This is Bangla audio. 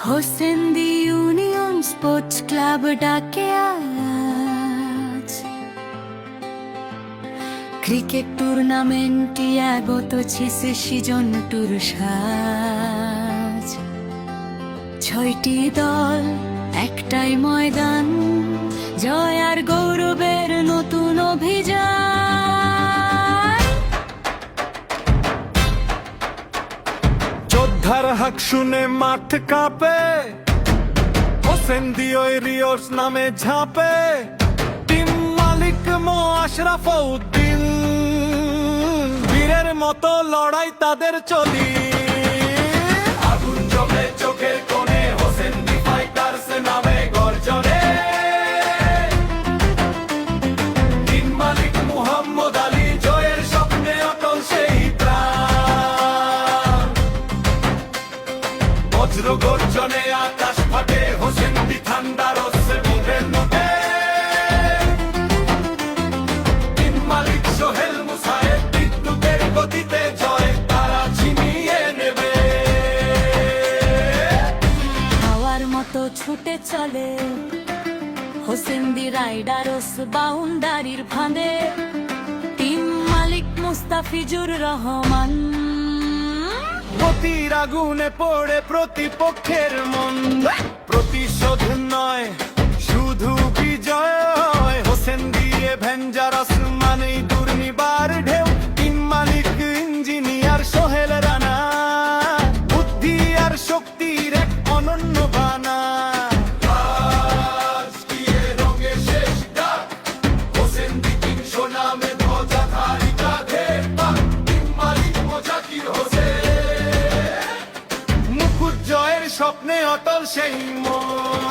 হোসেন্দি ইউনিয়ন স্পোর্টস ক্লাব ডাকে আজ ক্রিকেট টুর্নামেন্টে আগত ছিসে সিজন টুর সাজ ৬টি দল একটাই ময়দান জয় আর গৌরবের নতুন অভিযান যোদ্ধার হাক শুনে মাঠ কাঁপে হোসেন্দি ওই রিওস নামে ঝাঁপে টিম মালিক মো আশরাফ উদ্দিন বীরের মতো লড়াই তাদের চলি আগুন জমে চোখের কোণে হোসেন্দি ফাইটার্স নামে গর্জনে টিম মালিক মুহাম্মদ আলী জয়ের স্বপ্নে অটল সেই প্রাণ বজ্র গর্জনে আকাশ ফাটে হোসেন্দি ঠান্ডা রসে মুখের নোটে টিম মালিক সোহেল মুসায়েব বিদ্যুতের গতিতে জয় তারা ছিনিয়ে নেবে হাওয়ার মতো ছুটে চলে হোসেন্দি রাইডারস বাউন্ডারির ফাঁদে টিম মালিক মুস্তাফিজুর রহমান গতির আগুনে পড়ে প্রতিপক্ষের মন প্রতিশোধ নয় শুধু বিজয় হয় হোসেন্দি অ্যাভেঞ্জারাস মানেই দুর্নিবার ঢেউ টিম মালিক ইঞ্জিনিয়ার সোহেল রানা বুদ্ধি আর শক্তির এক অনন্য বানা রাজকীয় রঙে শেষ ডাক হোসেন্দি কিংস নামে ধ্বজাধারী কাঁধে পাক টিম মালিক মোজাকির হোসেন মুকুট জয়ের স্বপ্নে অটল সেই মন